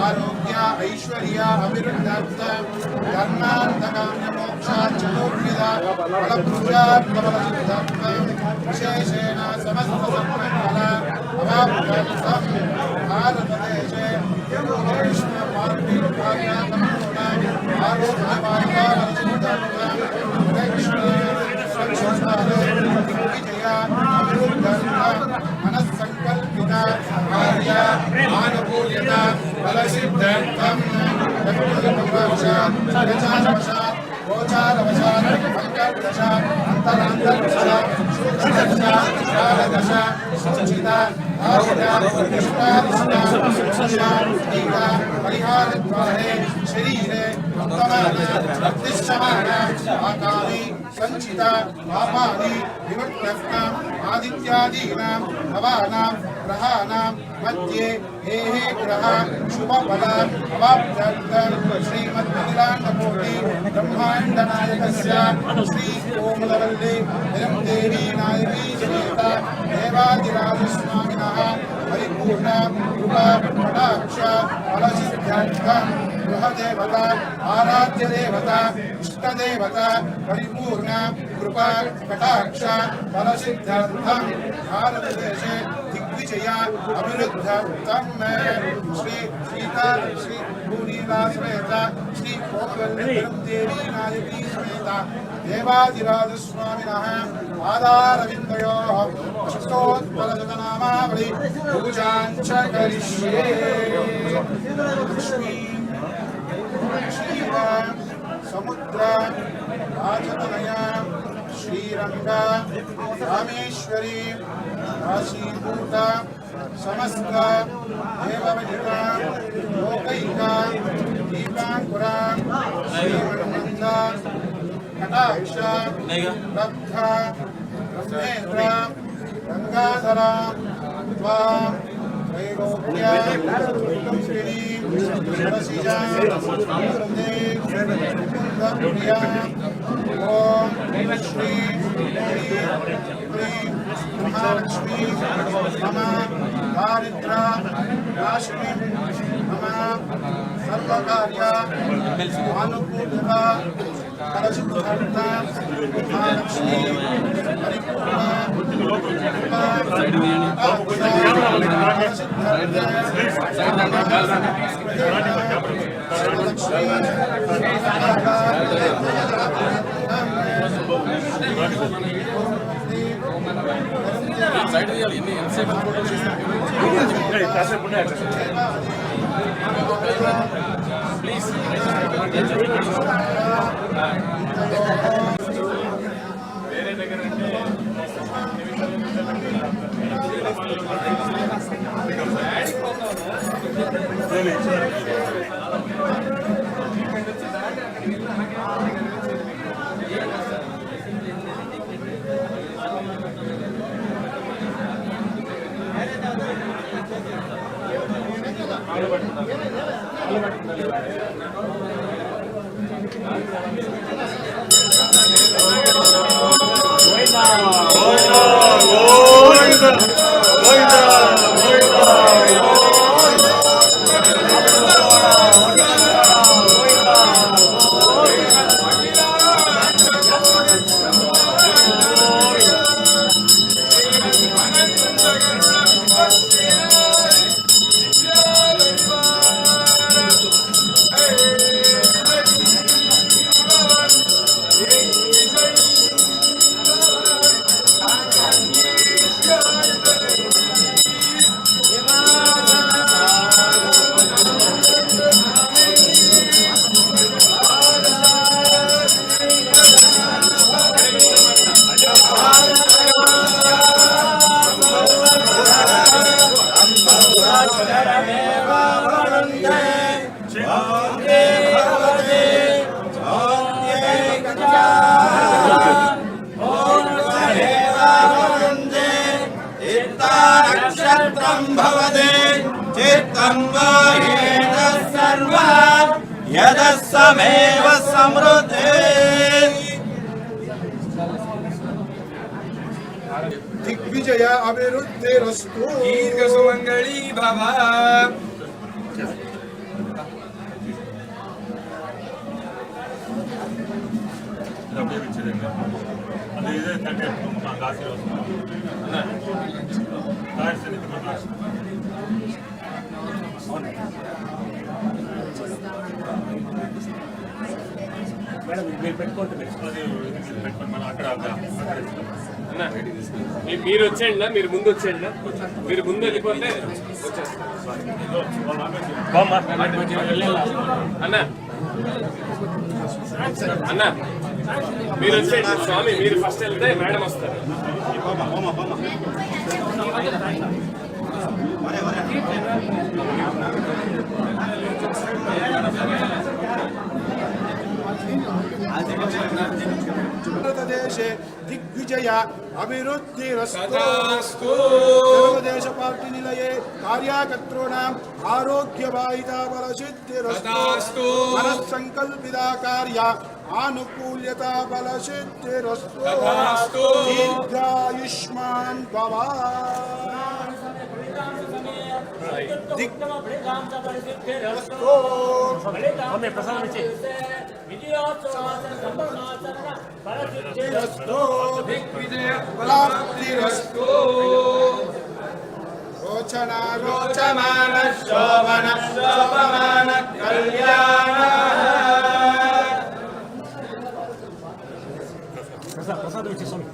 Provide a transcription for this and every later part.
आरोग्य ऐश्वर्य अभिवृद्ध्यर्थ धर्मार्थकाम्य मोक्षाच्चतुर्विधा फलपूजार्थफलसिद्ध्यर्थ विशेषेण समस्त सन्मङ्गल अवाप्त्यर्थं भारतदेशे वैष्णवमार्गविभागात्मकूल आरोग्यमार्गविजया अभिवृद्ध्यर्थ मनस्सङ्कल्पिता कार्य आनुकूल्यता फलसिद्ध्यर्थं गजानवशात् गोचारवशात् अङ्कर्दशात् अन्तरान्तर्दशात् सूक्ष्मदशात् कालदशात् संचिता परिहारद्वारे शरीरे आकामी संचिता पापानि विवर्तन्तां आदित्यादीनां भवानां ग्रहाणां मध्ये हे ग्रह शुभफल अवाप्त्यर्थं श्रीमद्निलाण्डकोटि ब्रह्माण्डनायकस्य श्री कोमलवल्ली देवी नायकी समेत देवादिराजस्वामिनः परिपूर्ण कृपा कटाक्ष फलसिद्ध्यर्थं गृहदेवता आराध्यदेवता इष्टदेवता परिपूर्ण कृपा कटाक्ष फलसिद्ध्यर्थं भारतदेशे दिग्विजया अभिवृद्ध्यर्थं श्री सीता श्री भूनीला समेत श्री कोमलवल्ली देवी नायकी समेत देवादिराजस्वामिनः पादारविन्दयोः अष्टोत्तरशतनामावळि पूजाञ्च करिष्ये। लक्ष्मी क्षीर समुद्र राजतनया श्रीरंग रामेश्वरी काशीभूत समस्त देववनिता लोकैका दीपांकुरा श्रीमन्मन्द कटाक्ष लब्ध ब्रह्मेन्द्र गंगाधरा त्वां त्रैलोक्य कुटुम्बिनी सरसिजा वन्दे मुकुन्दप्रिया ओम श्री ह्रीं महालक्ष्मी मम दारिद्र्य नाशिनी मम सर्वकार्य अनुकूलता फलसिद्ध्यर्था महालक्ष्मी परिपूर्ण ప్లీజ్ వేరే దగ్గర चित्तं भवते चित्तं वाहेन सर्वं यदः समेव समृद्धे दिग्विजय अभिवृद्धिरस्तु दीर्घ सुमंगली भव మీరు వచ్చేయండి, మీరు ముందు వచ్చేయండి, మీరు ముందు వెళ్ళిపోతే అన్న అన్న మీరు వచ్చేయండి స్వామి, మీరు ఫస్ట్ వెళ్తే మేడం వస్తారు. భారతదేశే దిగ్విజయ అభివృద్ధిరస్తు తెలుగుదేశ పార్టీ నిలయే కార్యకర్తॄణాం ఆరోగ్యవాహితా బలసిద్ధిరస్తు మనస్సంకల్పితా కార్య ఆనుకూల్యతా బలసిద్ధిరస్తు దీర్ఘాయుష్మాన్ భవ ప్రాప్తిరస్తు రోచన రోచమాన శోభన శోభమాన కళ్యాణ ప్రసాద్ వచ్చి స్వామి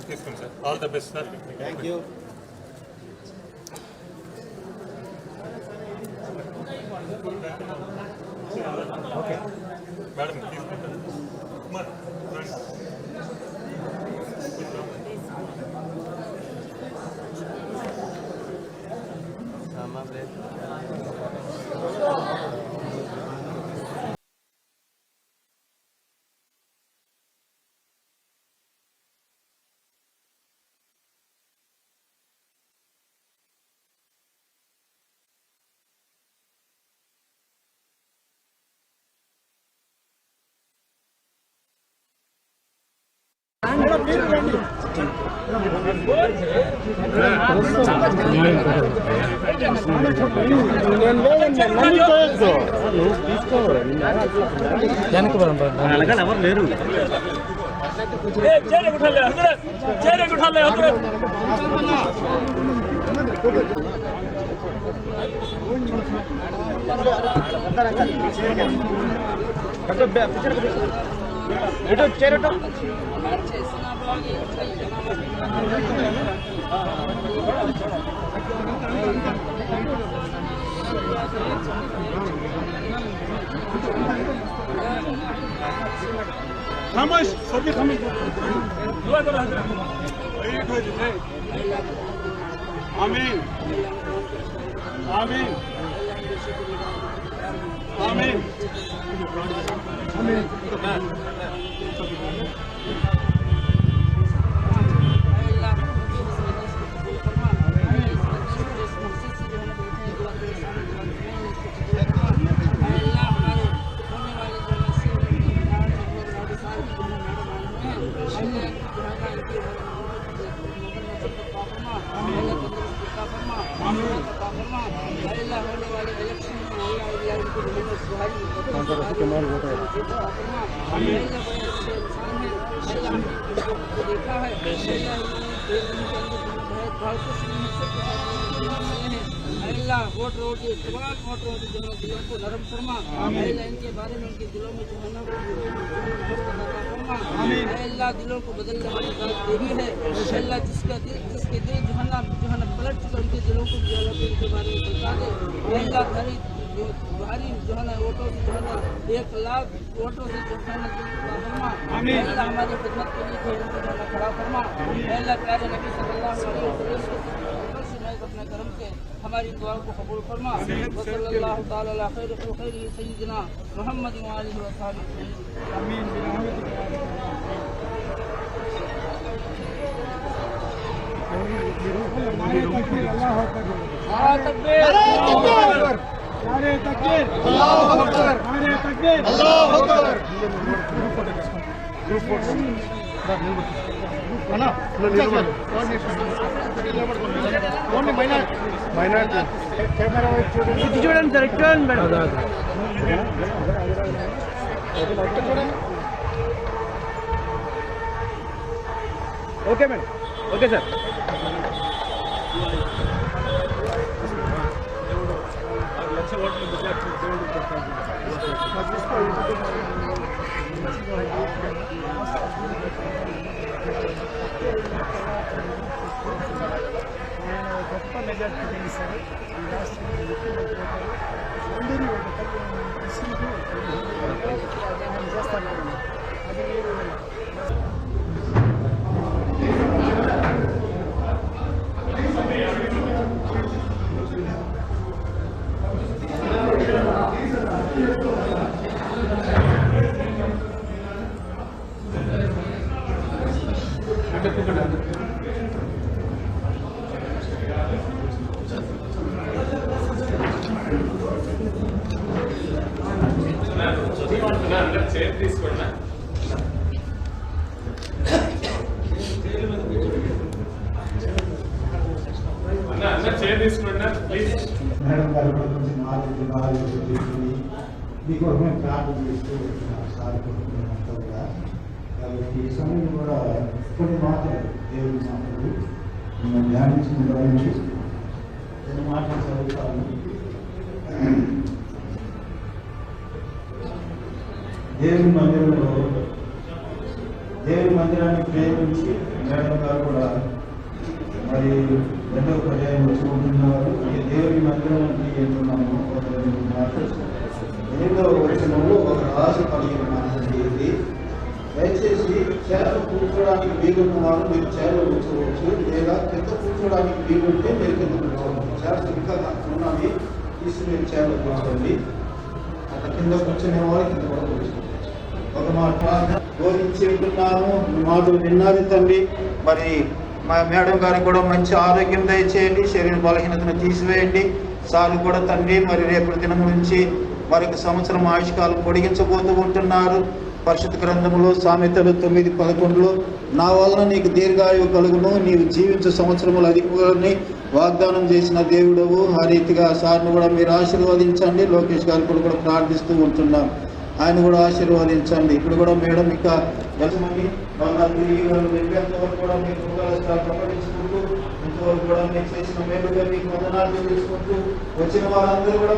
తీసుకోండి sir. All the best sir. Thank you okay madam తీసుకుంటారు. కుమార్ రండి. ఎవరు లేరు खामोश सभी खामोश आमीन आमीन आमीन वोट रोटी तमाम वोट रोटी जो है दिलों को नरम फरमा इनके बारे में उनके दिलों में जो है ना अल्लाह दिलों को बदलने वाली बात देवी है अल्लाह जिसके दिल जो है ना पलट चुके उनके दिलों को जो है उनके बारे में बता दे अल्लाह भारी जो है ना वोटों से जो है ना 1 लाख वोटों से जो है ना फरमा अल्लाह हमारी खिदमत के लिए खड़ा फरमा अल्लाह प्यारे नबी सल्लल्लाहु अलैहि वसल्लम अपने करम से हमारी दुआ को कबूल फरमा। वसल्लल्लाहु ताला अला खैर सय्यिदना मुहम्मद व आलिहि व सहाबिहि आमीन। చూడండి సార్, చూడండి madam. Okay madam, okay sir. గొప్ప మెజార్టీ గెలిస్తారు. చైర్ తీసుకోండి. అన్న చైర్ తీసుకోండి ప్లీజ్. మేడం గారి గురించి నాలుగు మీ కొరకు మేము ప్రార్థన చేస్తూ సార్ అంతా కూడా. కాబట్టి ఈ సమయం కూడా కొన్ని మాటలు దేవుడి మాటలు మేము ధ్యానించిన కొన్ని మాటలు చదువుతాను. దేవుని మందిరాన్ని ప్రేమించి మేడం గారు కూడా మరి రెండవ పర్యాయం వచ్చి ఉంటున్నారు. దేవుని మందిరం అంటే ఏంటున్నాము. 8వ వచనంలో ఒక రాశి కలిగిన మాటండి ఇది. దయచేసి చేప కూర్చోడానికి వీలున్న వారు మీరు చేప కూర్చోవచ్చు, లేదా కింద కూర్చోడానికి వీలుంటే మీరు కింద కూర్చోవచ్చు. చేప ఇంకా ఉన్నది తీసి మీరు చేప కూర్చోండి. అక్కడ కింద కూర్చునే వారు కింద కూడా కూర్చోండి. ఒక మాట బోధించి ఉంటున్నాము, మాటలు విన్నది తండ్రి. మరి మా మేడం గారికి కూడా మంచి ఆరోగ్యం దయచేయండి, శరీర బలహీనతను తీసివేయండి. సార్లు కూడా తండ్రి మరి రేపటి దినం నుంచి మరొక సంవత్సరం ఆయుష్కాలం పొడిగించబోతూ ఉంటున్నారు. పరిశుద్ధ గ్రంథంలో సామెతలు 9:11 నా వలన నీకు దీర్ఘాయువు కలుగును, నీవు జీవించే సంవత్సరములు అధికములని వాగ్దానం చేసిన దేవుడవు. ఆ రీతిగా సార్ను కూడా మీరు ఆశీర్వదించండి. లోకేష్ గారు కూడా ప్రార్థిస్తూ ఉంటున్నాం, ఆయన కూడా ఆశీర్వదించండి. ఇప్పుడు కూడా మేడం ఇక వెళ్తామని ఇంతవరకు కూడా మీకు ప్రకటించుకుంటూ ఇంతవరకు కూడా మీరు చేసిన మేలుగా మీకు వందనాలు తెలుసుకుంటూ వచ్చిన వారందరూ కూడా